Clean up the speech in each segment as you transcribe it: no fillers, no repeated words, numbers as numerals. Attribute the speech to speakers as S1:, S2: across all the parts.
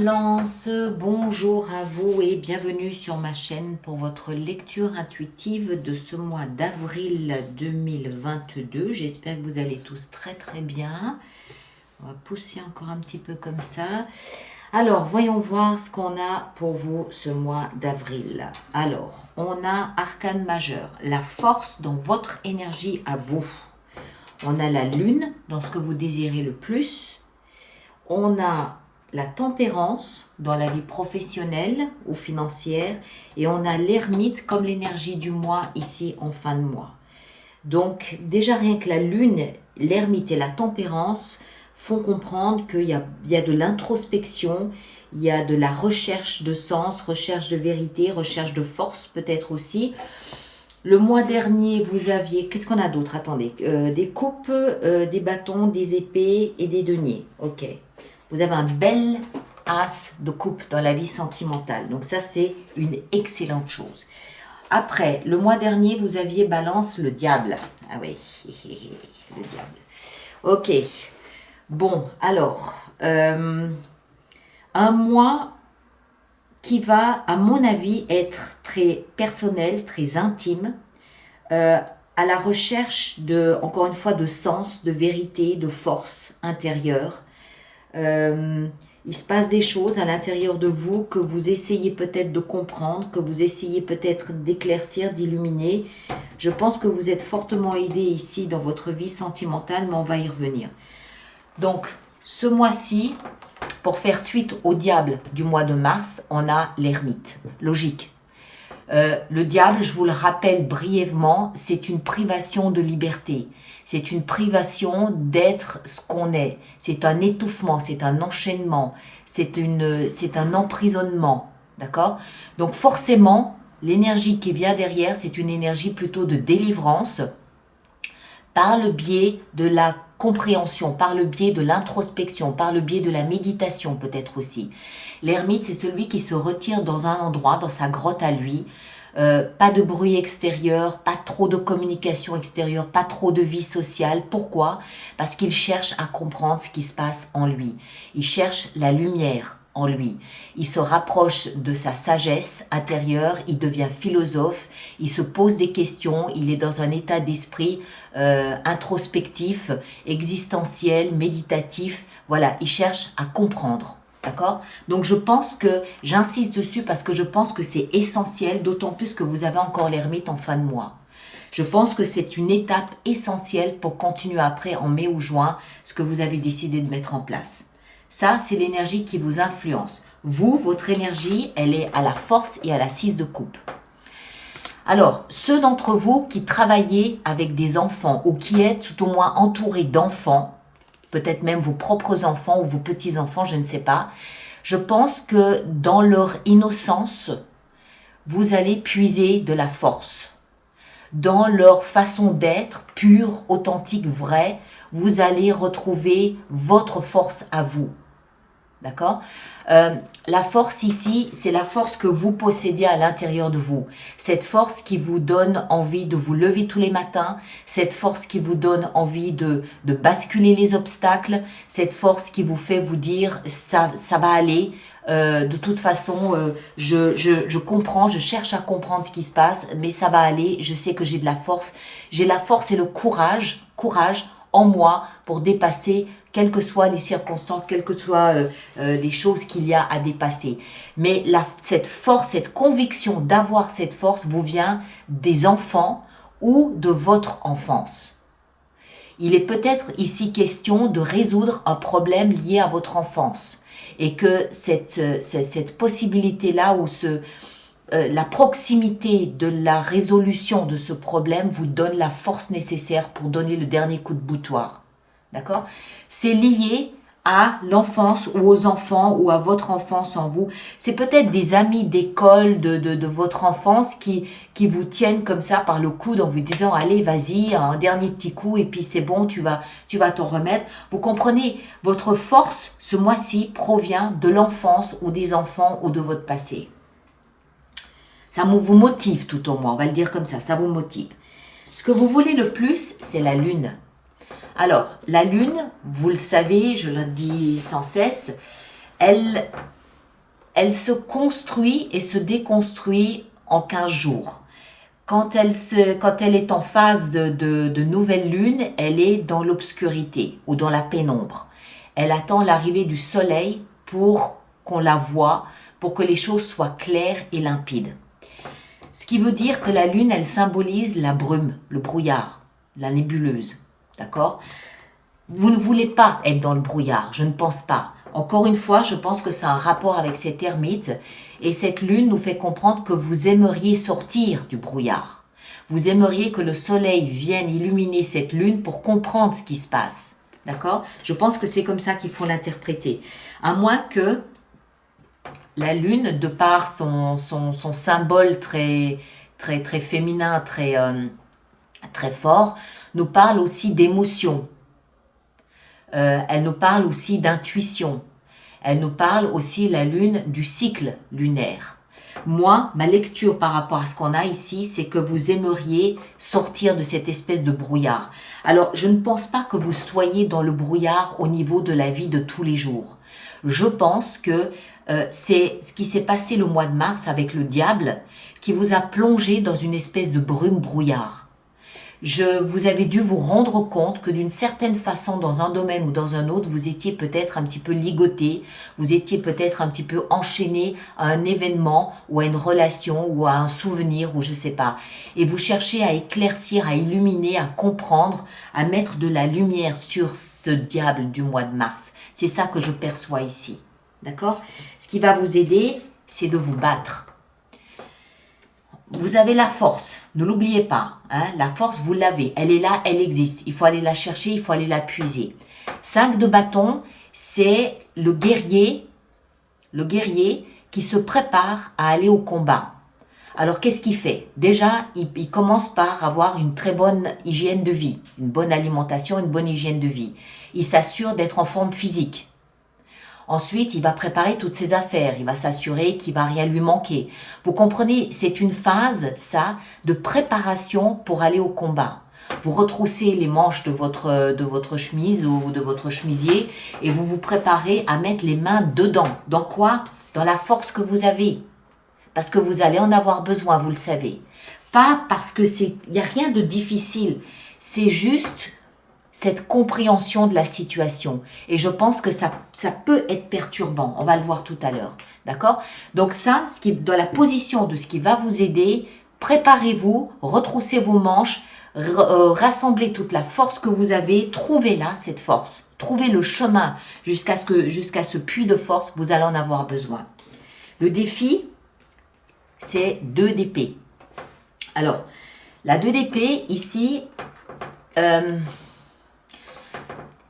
S1: Balance, bonjour à vous et bienvenue sur ma chaîne pour votre lecture intuitive de ce mois d'avril 2022. J'espère que vous allez tous très très bien. On va pousser encore un petit peu comme ça. Alors, voyons voir ce qu'on a pour vous ce mois d'avril. Alors, on a arcane majeur, la force dans votre énergie à vous. On a la lune dans ce que vous désirez le plus. On a la tempérance dans la vie professionnelle ou financière et on a l'ermite comme l'énergie du mois ici en fin de mois. Donc déjà rien que la lune, l'ermite et la tempérance font comprendre qu'il y a de l'introspection, il y a de la recherche de sens, recherche de vérité, recherche de force peut-être aussi. Le mois dernier, vous aviez, qu'est-ce qu'on a d'autre? Attendez, des coupes, des bâtons, des épées et des deniers. Ok. Vous avez un bel as de coupe dans la vie sentimentale. Donc ça, c'est une excellente chose. Après, le mois dernier, vous aviez balance le diable. Ah oui, le diable. Ok. Bon, alors, un mois qui va, à mon avis, être très personnel, très intime, à la recherche de, encore une fois, de sens, de vérité, de force intérieure. Il se passe des choses à l'intérieur de vous que vous essayez peut-être de comprendre, que vous essayez peut-être d'éclaircir, d'illuminer. Je pense que vous êtes fortement aidé ici dans votre vie sentimentale, mais on va y revenir. Donc, ce mois-ci, pour faire suite au diable du mois de mars, on a l'ermite. Logique. Le diable, je vous le rappelle brièvement, c'est une privation de liberté. C'est une privation d'être ce qu'on est. C'est un étouffement, c'est un enchaînement, c'est un emprisonnement. D'accord? Donc forcément, l'énergie qui vient derrière, c'est une énergie plutôt de délivrance par le biais de la compréhension, par le biais de l'introspection, par le biais de la méditation peut-être aussi. L'ermite, c'est celui qui se retire dans un endroit, dans sa grotte à lui, pas de bruit extérieur, pas trop de communication extérieure, pas trop de vie sociale. Pourquoi? Parce qu'il cherche à comprendre ce qui se passe en lui. Il cherche la lumière en lui. Il se rapproche de sa sagesse intérieure, il devient philosophe, il se pose des questions, il est dans un état d'esprit introspectif, existentiel, méditatif. Voilà, il cherche à comprendre. D'accord? Donc je pense que, j'insiste dessus parce que je pense que c'est essentiel, d'autant plus que vous avez encore l'ermite en fin de mois. Je pense que c'est une étape essentielle pour continuer après en mai ou juin ce que vous avez décidé de mettre en place. Ça, c'est l'énergie qui vous influence. Vous, votre énergie, elle est à la force et à la 6 de coupe. Alors, ceux d'entre vous qui travaillez avec des enfants ou qui êtes tout au moins entourés d'enfants, peut-être même vos propres enfants ou vos petits-enfants, je ne sais pas. Je pense que dans leur innocence, vous allez puiser de la force. Dans leur façon d'être, pure, authentique, vraie, vous allez retrouver votre force à vous. D'accord? La force ici, c'est la force que vous possédez à l'intérieur de vous. Cette force qui vous donne envie de vous lever tous les matins, cette force qui vous donne envie de basculer les obstacles, cette force qui vous fait vous dire ça va aller. De toute façon, je comprends, je cherche à comprendre ce qui se passe, mais ça va aller, je sais que j'ai de la force. J'ai la force et le courage en moi pour dépasser quelles que soient les circonstances, quelles que soient les choses qu'il y a à dépasser. Mais cette force, cette conviction d'avoir cette force vous vient des enfants ou de votre enfance. Il est peut-être ici question de résoudre un problème lié à votre enfance et que cette possibilité-là ou la proximité de la résolution de ce problème vous donne la force nécessaire pour donner le dernier coup de boutoir. D'accord? C'est lié à l'enfance ou aux enfants ou à votre enfance en vous. C'est peut-être des amis d'école de votre enfance qui vous tiennent comme ça par le coude en vous disant « Allez, vas-y, un dernier petit coup et puis c'est bon, tu vas t'en remettre. » Vous comprenez? Votre force, ce mois-ci, provient de l'enfance ou des enfants ou de votre passé. Ça vous motive tout au moins, on va le dire comme ça vous motive. Ce que vous voulez le plus, c'est la lune. Alors, la lune, vous le savez, je le dis sans cesse, elle elle se construit et se déconstruit en 15 jours. Quand elle est en phase de nouvelle lune, elle est dans l'obscurité ou dans la pénombre. Elle attend l'arrivée du soleil pour qu'on la voie, pour que les choses soient claires et limpides. Ce qui veut dire que la lune, elle symbolise la brume, le brouillard, la nébuleuse. D'accord ? Vous ne voulez pas être dans le brouillard, je ne pense pas. Encore une fois, je pense que c'est un rapport avec cette ermite et cette lune nous fait comprendre que vous aimeriez sortir du brouillard. Vous aimeriez que le soleil vienne illuminer cette lune pour comprendre ce qui se passe. D'accord ? Je pense que c'est comme ça qu'il faut l'interpréter. À moins que la lune, de par son symbole très féminin, très fort, nous parle aussi d'émotion. Elle nous parle aussi d'intuition. Elle nous parle aussi, la lune, du cycle lunaire. Moi, ma lecture par rapport à ce qu'on a ici, c'est que vous aimeriez sortir de cette espèce de brouillard. Alors, je ne pense pas que vous soyez dans le brouillard au niveau de la vie de tous les jours. Je pense que c'est ce qui s'est passé le mois de mars avec le diable qui vous a plongé dans une espèce de brume brouillard. Vous avez dû vous rendre compte que d'une certaine façon, dans un domaine ou dans un autre, vous étiez peut-être un petit peu ligoté, vous étiez peut-être un petit peu enchaîné à un événement ou à une relation ou à un souvenir ou je ne sais pas. Et vous cherchez à éclaircir, à illuminer, à comprendre, à mettre de la lumière sur ce diable du mois de mars. C'est ça que je perçois ici. D'accord ? Ce qui va vous aider, c'est de vous battre. Vous avez la force, ne l'oubliez pas, hein, la force vous l'avez, elle est là, elle existe, il faut aller la chercher, il faut aller la puiser. 5 de bâton, c'est le guerrier qui se prépare à aller au combat. Alors qu'est-ce qu'il fait ? Déjà, il commence par avoir une très bonne hygiène de vie, une bonne alimentation, une bonne hygiène de vie. Il s'assure d'être en forme physique. Ensuite, il va préparer toutes ses affaires, il va s'assurer qu'il ne va rien lui manquer. Vous comprenez, c'est une phase, ça, de préparation pour aller au combat. Vous retroussez les manches de votre chemise ou de votre chemisier et vous vous préparez à mettre les mains dedans. Dans quoi ? Dans la force que vous avez. Parce que vous allez en avoir besoin, vous le savez. Pas parce que il n'y a rien de difficile, c'est juste cette compréhension de la situation. Et je pense que ça peut être perturbant. On va le voir tout à l'heure. D'accord ? Donc ça, dans la position de ce qui va vous aider, préparez-vous, retroussez vos manches, rassemblez toute la force que vous avez, trouvez-la, cette force. Trouvez le chemin jusqu'à ce puits de force, vous allez en avoir besoin. Le défi, c'est 2 d'épée. Alors, la 2 d'épée, ici,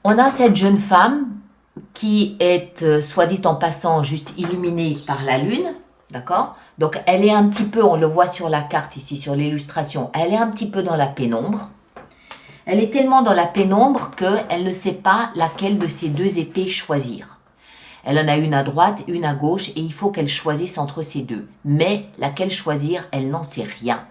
S1: on a cette jeune femme qui est, soit dit en passant, juste illuminée par la lune, d'accord ? Donc, elle est un petit peu, on le voit sur la carte ici, sur l'illustration, elle est un petit peu dans la pénombre. Elle est tellement dans la pénombre qu'elle ne sait pas laquelle de ces 2 épées choisir. Elle en a une à droite, une à gauche, et il faut qu'elle choisisse entre ces 2. Mais laquelle choisir, elle n'en sait rien.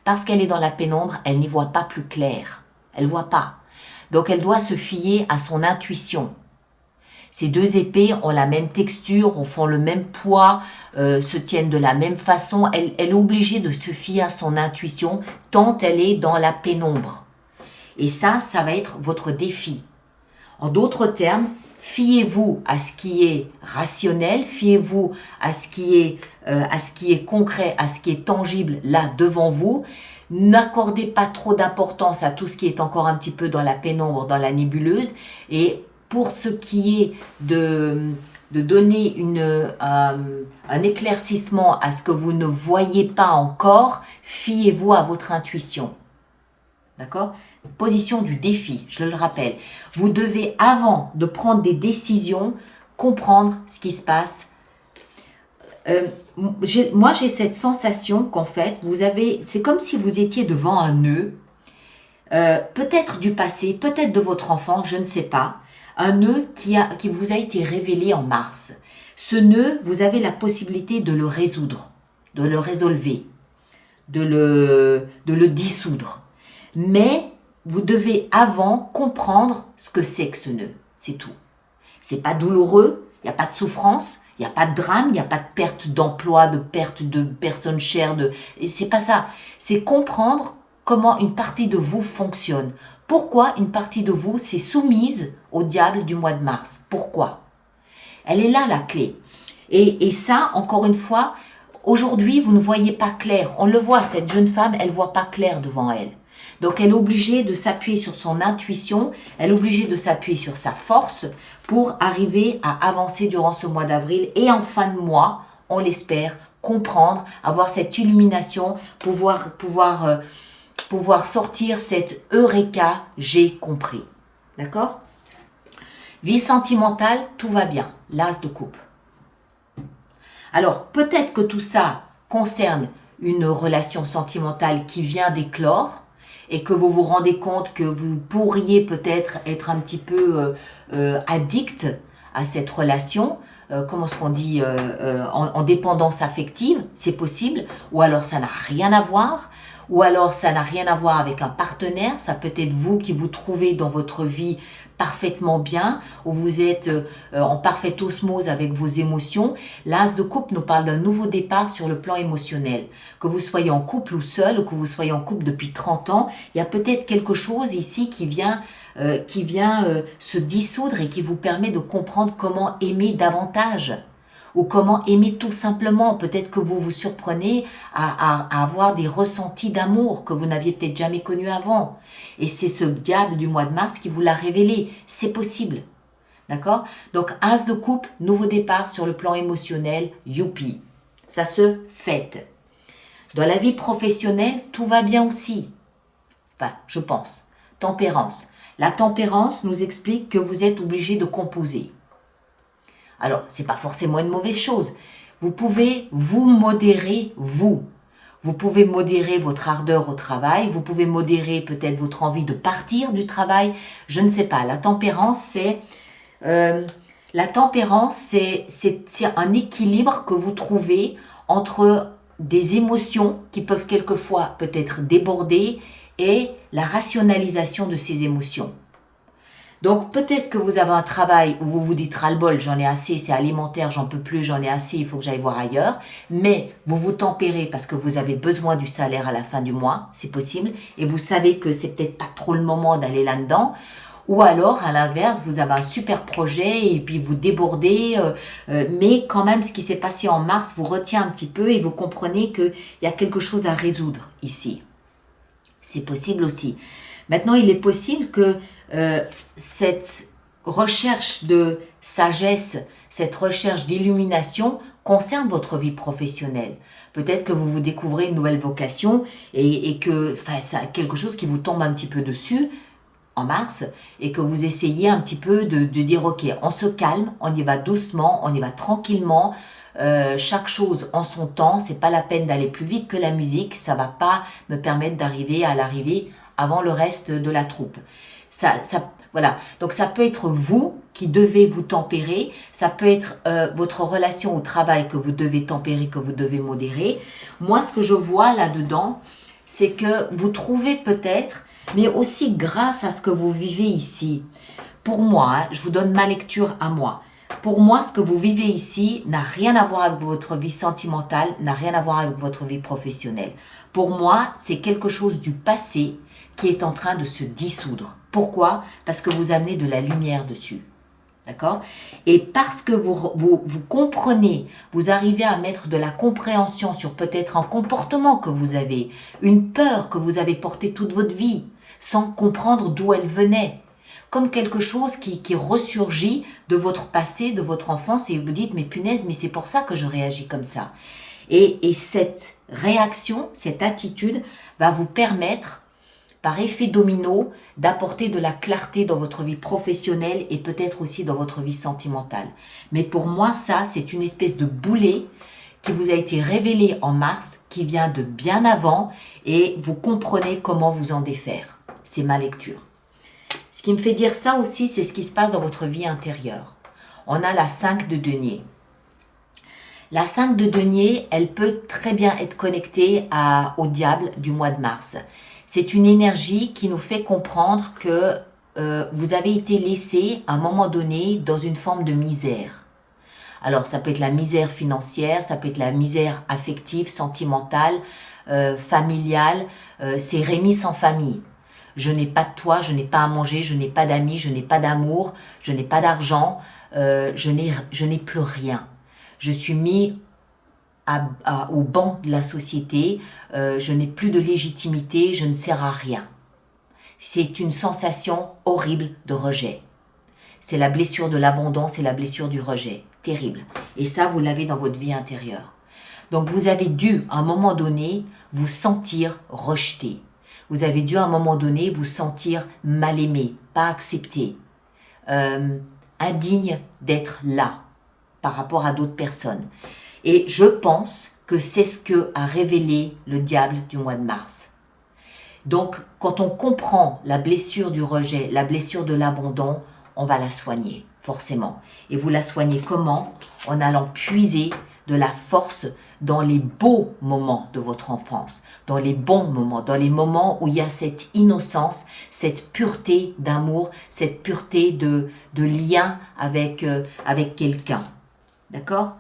S1: Parce qu'elle est dans la pénombre, elle n'y voit pas plus clair. Elle ne voit pas. Donc, elle doit se fier à son intuition. Ces 2 épées ont la même texture, font le même poids, se tiennent de la même façon. Elle est obligée de se fier à son intuition tant elle est dans la pénombre. Et ça va être votre défi. En d'autres termes, fiez-vous à ce qui est rationnel, fiez-vous à ce qui est concret, à ce qui est tangible là devant vous. N'accordez pas trop d'importance à tout ce qui est encore un petit peu dans la pénombre, dans la nébuleuse. Et pour ce qui est de donner un éclaircissement à ce que vous ne voyez pas encore, fiez-vous à votre intuition. D'accord ? Position du défi, je le rappelle. Vous devez, avant de prendre des décisions, comprendre ce qui se passe. Moi, j'ai cette sensation qu'en fait, c'est comme si vous étiez devant un nœud, peut-être du passé, peut-être de votre enfant, je ne sais pas, un nœud qui vous a été révélé en mars. Ce nœud, vous avez la possibilité de le résoudre, de le résolver, de le dissoudre. Mais vous devez avant comprendre ce que c'est que ce nœud, c'est tout. C'est pas douloureux, il n'y a pas de souffrance, Il n'y a pas de drame, il n'y a pas de perte d'emploi, de perte de personnes chères. C'est pas ça. C'est comprendre comment une partie de vous fonctionne. Pourquoi une partie de vous s'est soumise au diable du mois de mars? Pourquoi? Elle est là la clé. Et ça, encore une fois, aujourd'hui, vous ne voyez pas clair. On le voit, cette jeune femme, elle ne voit pas clair devant elle. Donc, elle est obligée de s'appuyer sur son intuition, elle est obligée de s'appuyer sur sa force pour arriver à avancer durant ce mois d'avril et en fin de mois, on l'espère, comprendre, avoir cette illumination, pouvoir sortir cette Eureka, j'ai compris. D'accord? Vie sentimentale, tout va bien. L'as de coupe. Alors, peut-être que tout ça concerne une relation sentimentale qui vient d'éclore et que vous vous rendez compte que vous pourriez peut-être être un petit peu addict à cette relation, comment est-ce qu'on dit, en dépendance affective, c'est possible, ou alors ça n'a rien à voir, ou alors ça n'a rien à voir avec un partenaire, ça peut être vous qui vous trouvez dans votre vie parfaitement bien, où vous êtes en parfaite osmose avec vos émotions. L'as de coupe nous parle d'un nouveau départ sur le plan émotionnel. Que vous soyez en couple ou seul, ou que vous soyez en couple depuis 30 ans, il y a peut-être quelque chose ici qui vient se dissoudre et qui vous permet de comprendre comment aimer davantage. Ou comment aimer tout simplement. Peut-être que vous vous surprenez à avoir des ressentis d'amour que vous n'aviez peut-être jamais connus avant. Et c'est ce diable du mois de mars qui vous l'a révélé. C'est possible. D'accord? Donc, as de coupe, nouveau départ sur le plan émotionnel, youpi. Ça se fête. Dans la vie professionnelle, tout va bien aussi. Enfin, je pense. Tempérance. La tempérance nous explique que vous êtes obligé de composer. Alors, ce n'est pas forcément une mauvaise chose. Vous pouvez vous modérer, vous. Vous pouvez modérer votre ardeur au travail, vous pouvez modérer peut-être votre envie de partir du travail, je ne sais pas. La tempérance, c'est un équilibre que vous trouvez entre des émotions qui peuvent quelquefois peut-être déborder et la rationalisation de ces émotions. Donc peut-être que vous avez un travail où vous vous dites ras-le-bol, j'en ai assez, c'est alimentaire, j'en peux plus, j'en ai assez, il faut que j'aille voir ailleurs. Mais vous vous tempérez parce que vous avez besoin du salaire à la fin du mois, c'est possible. Et vous savez que c'est peut-être pas trop le moment d'aller là-dedans. Ou alors, à l'inverse, vous avez un super projet et puis vous débordez. Mais quand même, ce qui s'est passé en mars vous retient un petit peu et vous comprenez qu'il y a quelque chose à résoudre ici. C'est possible aussi. Maintenant, il est possible que cette recherche de sagesse, cette recherche d'illumination concerne votre vie professionnelle. Peut-être que vous vous découvrez une nouvelle vocation et que c'est quelque chose qui vous tombe un petit peu dessus en mars et que vous essayez un petit peu de dire ok, on se calme, on y va doucement, on y va tranquillement. Chaque chose en son temps, c'est pas la peine d'aller plus vite que la musique, ça va pas me permettre d'arriver à l'arrivée avant le reste de la troupe. Voilà. Donc ça peut être vous qui devez vous tempérer, ça peut être votre relation au travail que vous devez tempérer, que vous devez modérer. Moi, ce que je vois là-dedans, c'est que vous trouvez peut-être, mais aussi grâce à ce que vous vivez ici. Pour moi, je vous donne ma lecture à moi. Pour moi, ce que vous vivez ici n'a rien à voir avec votre vie sentimentale, n'a rien à voir avec votre vie professionnelle. Pour moi, c'est quelque chose du passé qui est en train de se dissoudre. Pourquoi? Parce que vous amenez de la lumière dessus. D'accord? Et parce que vous comprenez, vous arrivez à mettre de la compréhension sur peut-être un comportement que vous avez, une peur que vous avez portée toute votre vie, sans comprendre d'où elle venait. Comme quelque chose qui ressurgit de votre passé, de votre enfance, et vous dites, mais punaise, mais c'est pour ça que je réagis comme ça. Et cette réaction, cette attitude va vous permettre, par effet domino, d'apporter de la clarté dans votre vie professionnelle et peut-être aussi dans votre vie sentimentale. Mais pour moi, ça, c'est une espèce de boulet qui vous a été révélé en mars, qui vient de bien avant, et vous comprenez comment vous en défaire. C'est ma lecture. Ce qui me fait dire ça aussi, c'est ce qui se passe dans votre vie intérieure. On a la 5 de denier. La 5 de denier, elle peut très bien être connectée au diable du mois de mars. C'est une énergie qui nous fait comprendre que vous avez été laissé à un moment donné dans une forme de misère. Alors, ça peut être la misère financière, ça peut être la misère affective, sentimentale, familiale. C'est Rémi sans famille. Je n'ai pas de toit, je n'ai pas à manger, je n'ai pas d'amis, je n'ai pas d'amour, je n'ai pas d'argent, je n'ai plus rien. Je suis mis au banc de la société, je n'ai plus de légitimité, je ne sers à rien. C'est une sensation horrible de rejet. C'est la blessure de l'abandon, c'est la blessure du rejet. Terrible. Et ça, vous l'avez dans votre vie intérieure. Donc, vous avez dû, à un moment donné, vous sentir rejeté. Vous avez dû, à un moment donné, vous sentir mal aimé, pas accepté, indigne d'être là par rapport à d'autres personnes. Et je pense que c'est ce que a révélé le diable du mois de mars. Donc, quand on comprend la blessure du rejet, la blessure de l'abandon, on va la soigner, forcément. Et vous la soignez comment? En allant puiser de la force dans les beaux moments de votre enfance, dans les bons moments, dans les moments où il y a cette innocence, cette pureté d'amour, cette pureté de lien avec quelqu'un. D'accord?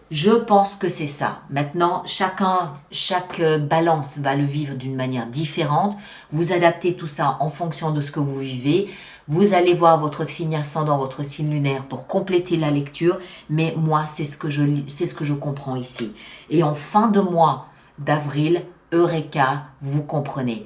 S1: Je pense que c'est ça. Maintenant, chaque balance va le vivre d'une manière différente. Vous adaptez tout ça en fonction de ce que vous vivez. Vous allez voir votre signe ascendant, votre signe lunaire pour compléter la lecture. Mais moi, c'est ce que je comprends ici. Et en fin de mois d'avril, Eureka, vous comprenez.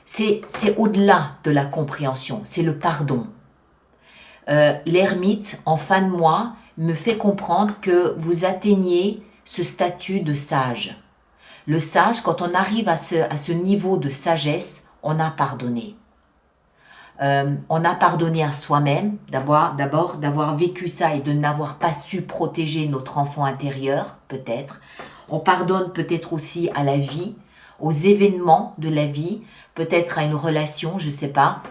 S1: C'est au-delà de la compréhension, c'est le pardon. L'ermite, en fin de mois, me fait comprendre que vous atteignez ce statut de sage. Le sage, quand on arrive à ce niveau de sagesse, on a pardonné. On a pardonné à soi-même, d'abord d'avoir vécu ça et de n'avoir pas su protéger notre enfant intérieur, peut-être. On pardonne peut-être aussi à la vie, aux événements de la vie, peut-être à une relation, je ne sais pas.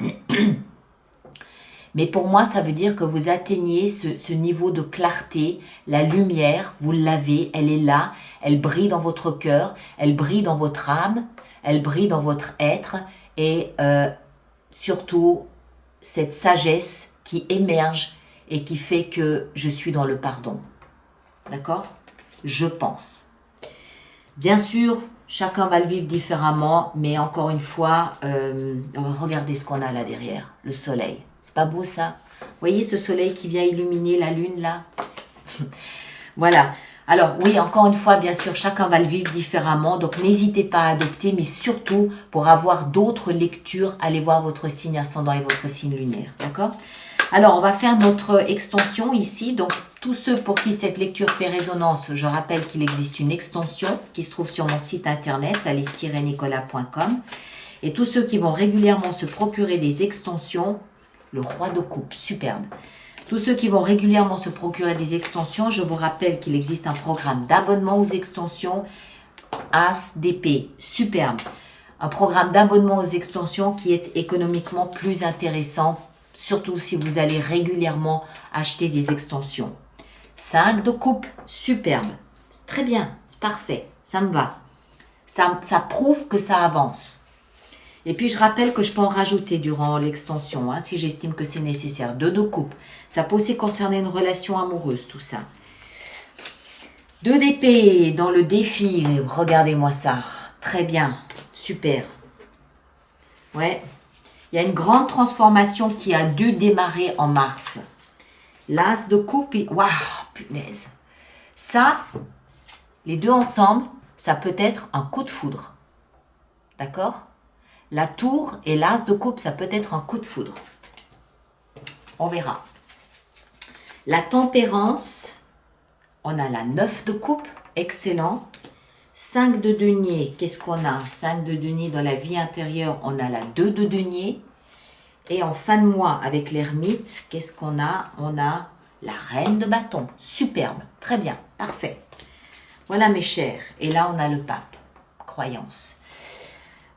S1: Mais pour moi, ça veut dire que vous atteignez ce niveau de clarté, la lumière, vous l'avez, elle est là, elle brille dans votre cœur, elle brille dans votre âme, elle brille dans votre être et surtout cette sagesse qui émerge et qui fait que je suis dans le pardon. D'accord? Je pense. Bien sûr, chacun va le vivre différemment, mais encore une fois, regardez ce qu'on a là derrière, le soleil. C'est pas beau ça? Vous voyez ce soleil qui vient illuminer la lune là? Voilà. Alors oui, encore une fois, bien sûr, chacun va le vivre différemment. Donc n'hésitez pas à adopter, mais surtout pour avoir d'autres lectures, allez voir votre signe ascendant et votre signe lunaire. D'accord? Alors on va faire notre extension ici. Donc tous ceux pour qui cette lecture fait résonance, je rappelle qu'il existe une extension qui se trouve sur mon site internet, alice-nicolas.com. Et tous ceux qui vont régulièrement se procurer des extensions, le roi de coupe, superbe. Tous ceux qui vont régulièrement se procurer des extensions, je vous rappelle qu'il existe un programme d'abonnement aux extensions As d'épée, superbe. Un programme d'abonnement aux extensions qui est économiquement plus intéressant, surtout si vous allez régulièrement acheter des extensions. 5 de coupe, superbe. C'est très bien, c'est parfait, ça me va. Ça prouve que ça avance. Et puis, je rappelle que je peux en rajouter durant l'extension, si j'estime que c'est nécessaire. 2 de coupe. Ça peut aussi concerner une relation amoureuse, tout ça. 2 d'épée dans le défi. Regardez-moi ça. Très bien. Super. Ouais. Il y a une grande transformation qui a dû démarrer en mars. L'as de coupe. Waouh, punaise. Ça, les deux ensemble, ça peut être un coup de foudre. D'accord ? La tour et l'as de coupe, ça peut être un coup de foudre. On verra. La tempérance, on a la 9 de coupe, excellent. 5 de denier, qu'est-ce qu'on a? 5 de denier dans la vie intérieure, on a la 2 de denier. Et en fin de mois, avec l'ermite, qu'est-ce qu'on a? On a la reine de bâton, superbe, très bien, parfait. Voilà mes chers, et là on a le pape, croyance.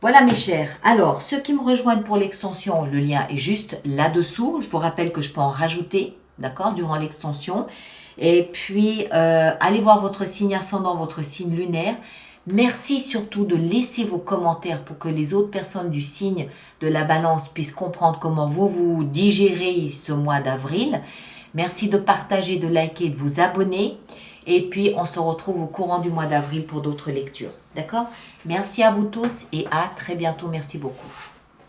S1: Voilà mes chers, alors ceux qui me rejoignent pour l'extension, le lien est juste là-dessous. Je vous rappelle que je peux en rajouter, d'accord, durant l'extension. Et puis, allez voir votre signe ascendant, votre signe lunaire. Merci surtout de laisser vos commentaires pour que les autres personnes du signe de la balance puissent comprendre comment vous digérez ce mois d'avril. Merci de partager, de liker, de vous abonner. Et puis, on se retrouve au courant du mois d'avril pour d'autres lectures. D'accord? Merci à vous tous et à très bientôt. Merci beaucoup.